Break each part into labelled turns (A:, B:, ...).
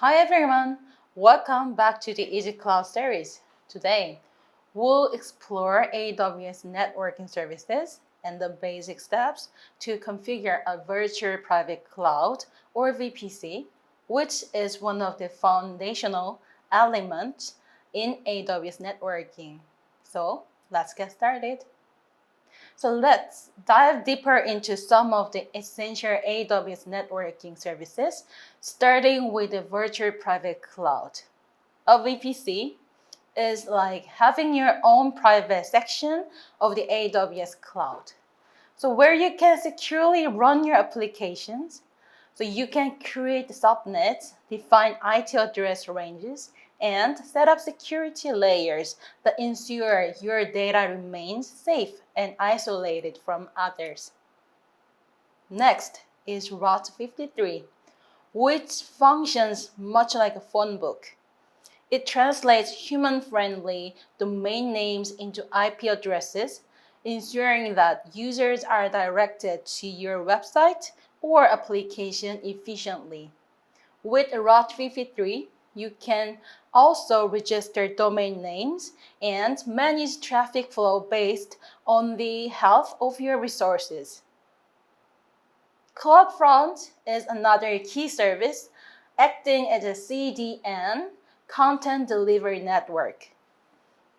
A: Hi everyone, welcome back to the Easy Cloud series. Today, we'll explore AWS networking services and the basic steps to configure a virtual private cloud or VPC, which is one of the foundational elements in AWS networking. So let's get started. So let's dive deeper into some of the essential AWS networking services, starting with the virtual private cloud. A VPC is like having your own private section of the AWS cloud. So where you can securely run your applications, so you can create subnets, define IP address ranges, and set up security layers that ensure your data remains safe and isolated from others. Next is Route 53, which functions much like a phone book. It translates human-friendly domain names into IP addresses, ensuring that users are directed to your website or application efficiently. With Route 53, you can also register domain names and manage traffic flow based on the health of your resources. CloudFront is another key service acting as a CDN, content delivery network.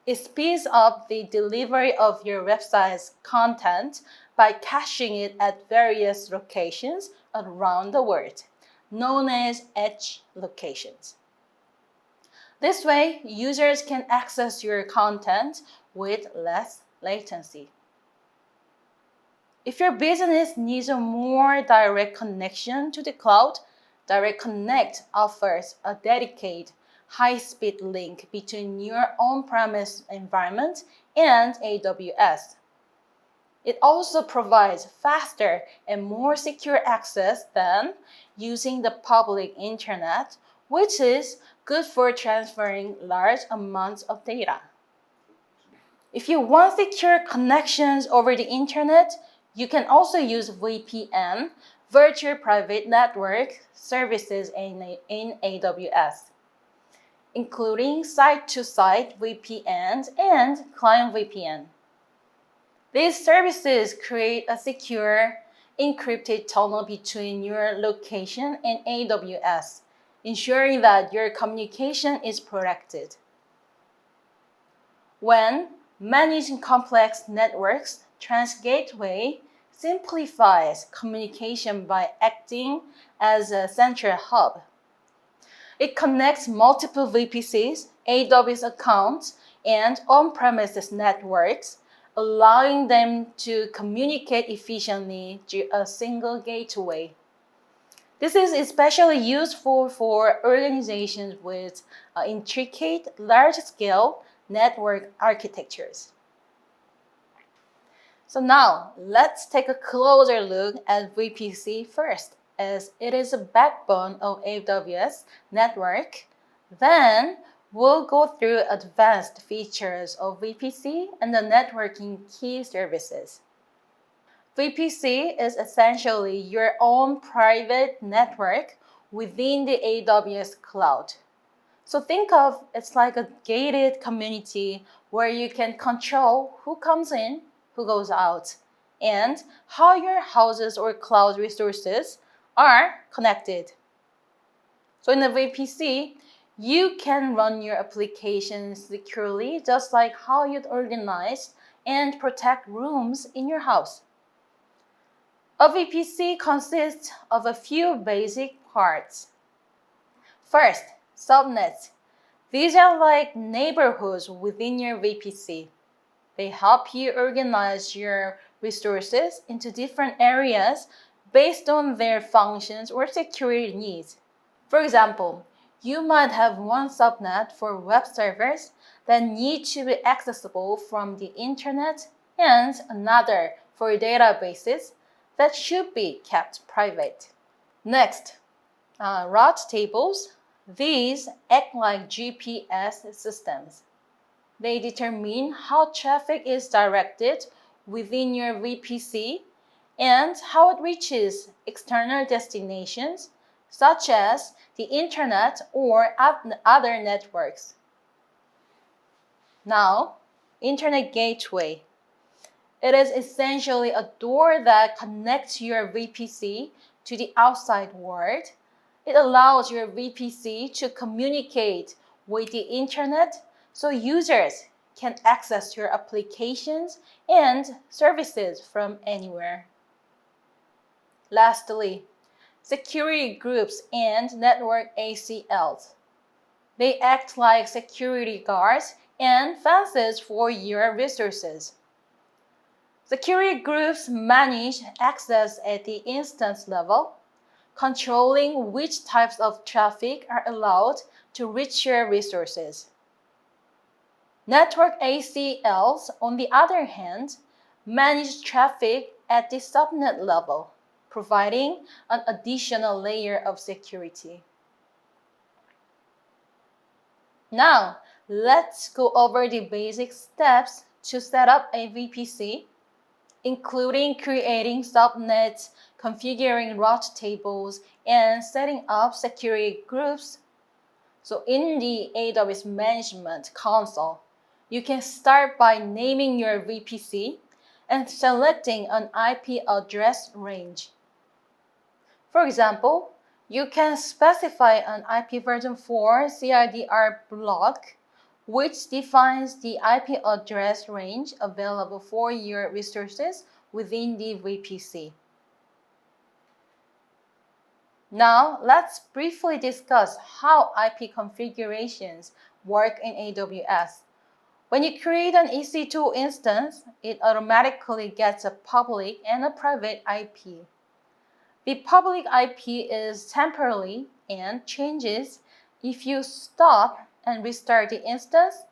A: It speeds up the delivery of your website's content by caching it at various locations around the world, known as edge locations. This way, users can access your content with less latency. If your business needs a more direct connection to the cloud, Direct Connect offers a dedicated high-speed link between your on-premise environment and AWS. It also provides faster and more secure access than using the public internet, which is good for transferring large amounts of data. If you want secure connections over the internet, you can also use VPN, Virtual Private Network services in AWS, including site-to-site VPNs and client VPN. These services create a secure, encrypted tunnel between your location and AWS, ensuring that your communication is protected. When managing complex networks, TransGateway simplifies communication by acting as a central hub. It connects multiple VPCs, AWS accounts, and on-premises networks, allowing them to communicate efficiently through a single gateway. This is especially useful for organizations with intricate, large-scale network architectures. So now, let's take a closer look at VPC first, as it is a backbone of AWS network. Then, we'll go through advanced features of VPC and the networking key services. VPC is essentially your own private network within the AWS cloud. So think of it's like a gated community where you can control who comes in, who goes out, and how your houses or cloud resources are connected. So in a VPC, you can run your applications securely just like how you'd organize and protect rooms in your house. A VPC consists of a few basic parts. First, subnets. These are like neighborhoods within your VPC. They help you organize your resources into different areas based on their functions or security needs. For example, you might have one subnet for web servers that need to be accessible from the internet and another for databases that should be kept private. Next, route tables. These act like GPS systems. They determine how traffic is directed within your VPC and how it reaches external destinations such as the internet or other networks. Now, Internet Gateway. It is essentially a door that connects your VPC to the outside world. It allows your VPC to communicate with the internet so users can access your applications and services from anywhere. Lastly, security groups and network ACLs. They act like security guards and fences for your resources. Security groups manage access at the instance level, controlling which types of traffic are allowed to reach your resources. Network ACLs, on the other hand, manage traffic at the subnet level, providing an additional layer of security. Now, let's go over the basic steps to set up a VPC, including creating subnets, configuring route tables, and setting up security groups. So in the AWS Management Console, you can start by naming your VPC and selecting an IP address range. For example, you can specify an IP version 4 CIDR block, which defines the IP address range available for your resources within the VPC. Now, let's briefly discuss how IP configurations work in AWS. When you create an EC2 instance, it automatically gets a public and a private IP. The public IP is temporary and changes if you stop and restart the instance,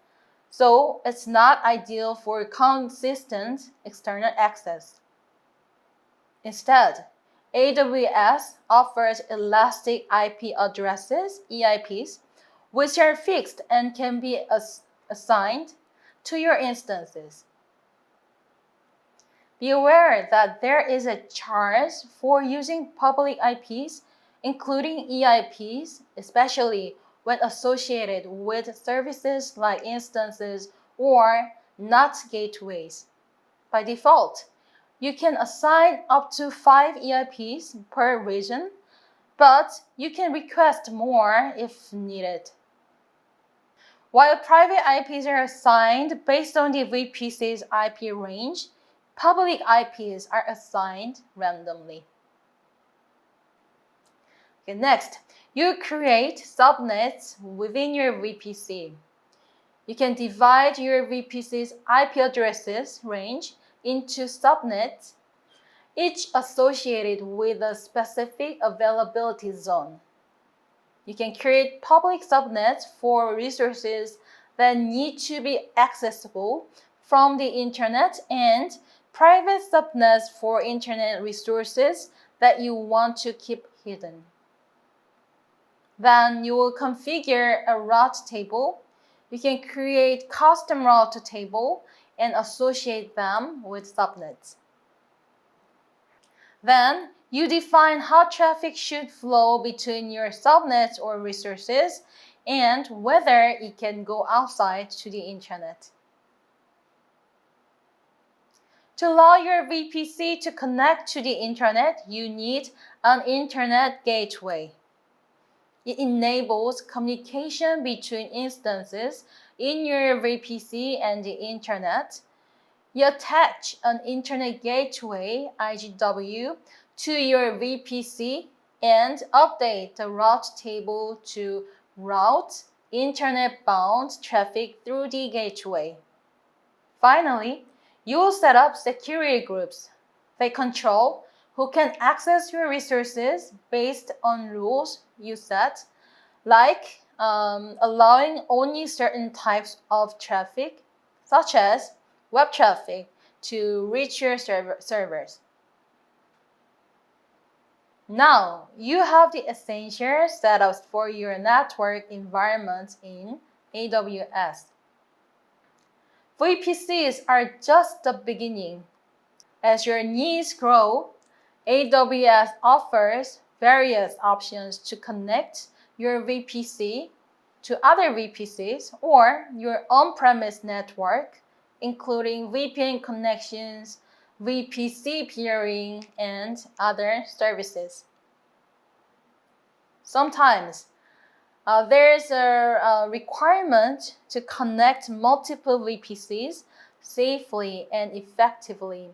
A: so it's not ideal for consistent external access. Instead, AWS offers elastic IP addresses, EIPs, which are fixed and can be assigned to your instances. Be aware that there is a charge for using public IPs, including EIPs, especially when associated with services like instances or NAT gateways. By default, you can assign up to 5 EIPs per region, but you can request more if needed. While private IPs are assigned based on the VPC's IP range, public IPs are assigned randomly. Okay, next, you create subnets within your VPC. You can divide your VPC's IP addresses range into subnets, each associated with a specific availability zone. You can create public subnets for resources that need to be accessible from the internet and private subnets for internet resources that you want to keep hidden. Then you will configure a route table. You can create custom route table and associate them with subnets. Then you define how traffic should flow between your subnets or resources and whether it can go outside to the internet. To allow your VPC to connect to the internet, you need an internet gateway. It enables communication between instances in your VPC and the internet. You attach an internet gateway, IGW, to your VPC and update the route table to route internet-bound traffic through the gateway. Finally, you will set up security groups. They control who can access your resources based on rules you set, like allowing only certain types of traffic, such as web traffic, to reach your servers. Now, you have the essential setups for your network environment in AWS. VPCs are just the beginning. As your needs grow, AWS offers various options to connect your VPC to other VPCs or your on-premise network, including VPN connections, VPC peering, and other services. Sometimes there's a requirement to connect multiple VPCs safely and effectively,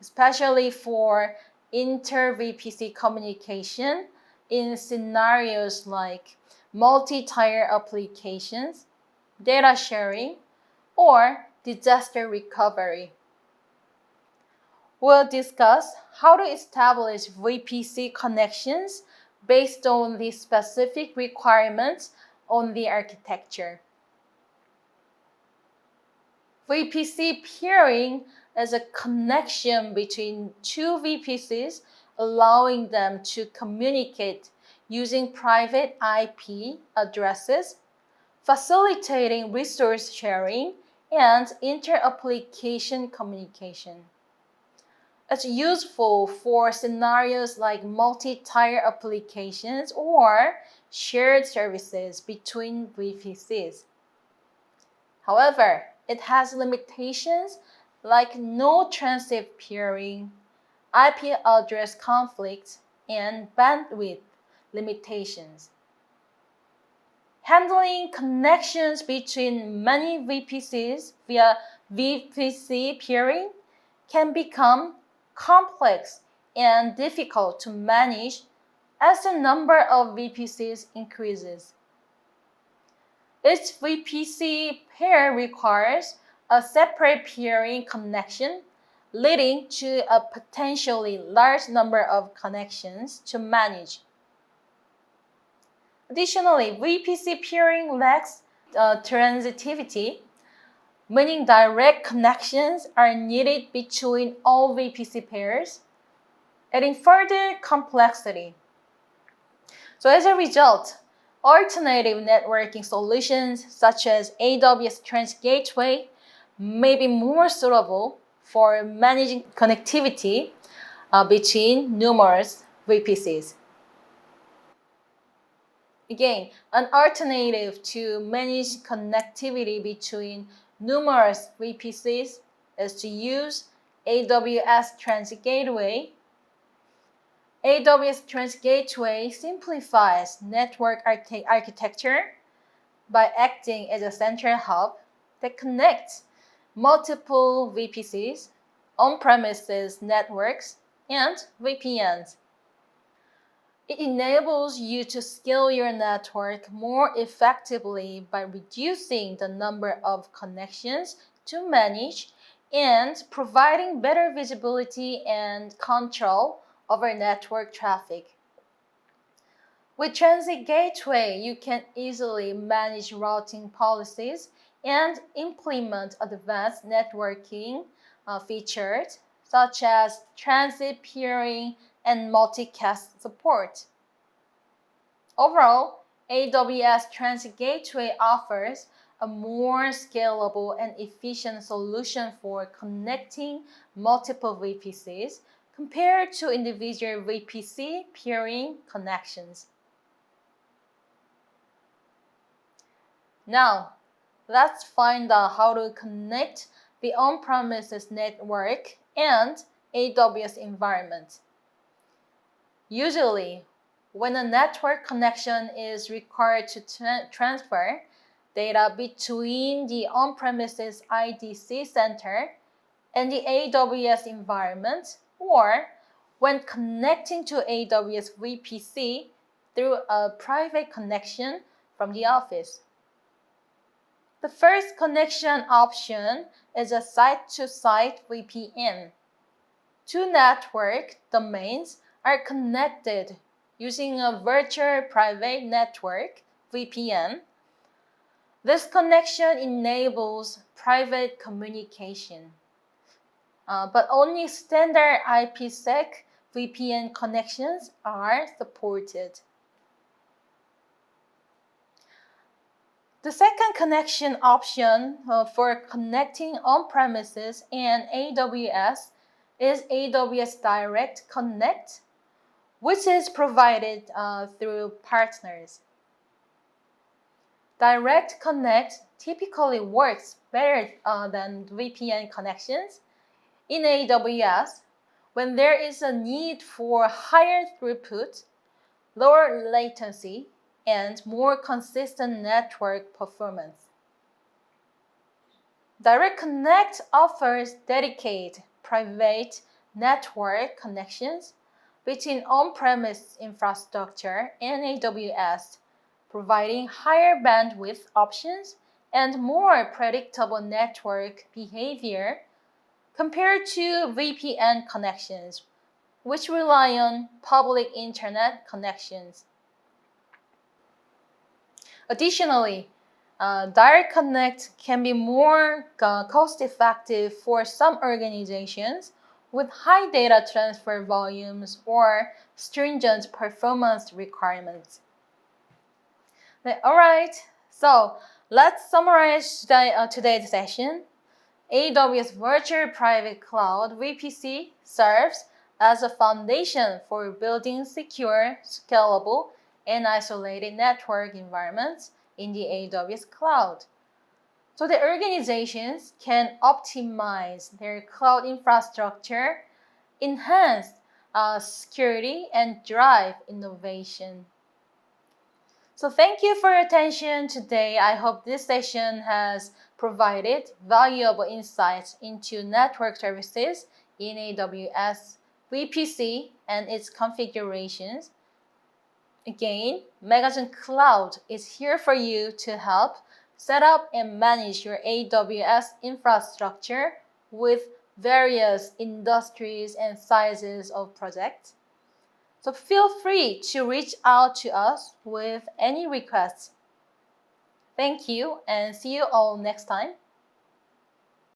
A: especially for inter-VPC communication in scenarios like multi-tier applications, data sharing, or disaster recovery. We'll discuss how to establish VPC connections based on the specific requirements on the architecture. VPC peering is a connection between two VPCs, allowing them to communicate using private IP addresses, facilitating resource sharing and inter-application communication. It's useful for scenarios like multi-tier applications or shared services between VPCs. However, it has limitations like no transit peering, IP address conflicts, and bandwidth limitations. Handling connections between many VPCs via VPC peering can become complex and difficult to manage as the number of VPCs increases. Each VPC pair requires a separate peering connection, leading to a potentially large number of connections to manage. Additionally, VPC peering lacks transitivity, meaning direct connections are needed between all VPC pairs, adding further complexity. So as a result, alternative networking solutions such as AWS Transit Gateway may be more suitable for managing connectivity between numerous VPCs. Again, an alternative to manage connectivity between numerous VPCs is to use AWS Transit Gateway. AWS Transit Gateway simplifies network architecture by acting as a central hub that connects multiple VPCs, on-premises networks, and VPNs. It enables you to scale your network more effectively by reducing the number of connections to manage and providing better visibility and control over network traffic. With Transit Gateway, you can easily manage routing policies and implement advanced networking features such as transit peering and multicast support. Overall, AWS Transit Gateway offers a more scalable and efficient solution for connecting multiple VPCs compared to individual VPC peering connections. Now, let's find out how to connect the on-premises network and AWS environment. Usually, when a network connection is required to transfer data between the on-premises IDC center and the AWS environment, or when connecting to AWS VPC through a private connection from the office. The first connection option is a site-to-site VPN. Two network domains are connected using a virtual private network, VPN. This connection enables private communication, but only standard IPsec VPN connections are supported. The second connection option for connecting on-premises and AWS is AWS Direct Connect, which is provided through partners. Direct Connect typically works better than VPN connections in AWS when there is a need for higher throughput, lower latency, and more consistent network performance. Direct Connect offers dedicated private network connections between on-premise infrastructure and AWS, providing higher bandwidth options and more predictable network behavior compared to VPN connections, which rely on public internet connections. Additionally, Direct Connect can be more cost-effective for some organizations with high data transfer volumes or stringent performance requirements. All right, so let's summarize today's session. AWS Virtual Private Cloud VPC serves as a foundation for building secure, scalable, and isolated network environments in the AWS cloud. So the organizations can optimize their cloud infrastructure, enhance security, and drive innovation. So thank you for your attention today. I hope this session has provided valuable insights into network services in AWS VPC and its configurations. Again, Megaton Cloud is here for you to help set up and manage your AWS infrastructure with various industries and sizes of projects. So feel free to reach out to us with any requests. Thank you and see you all next time.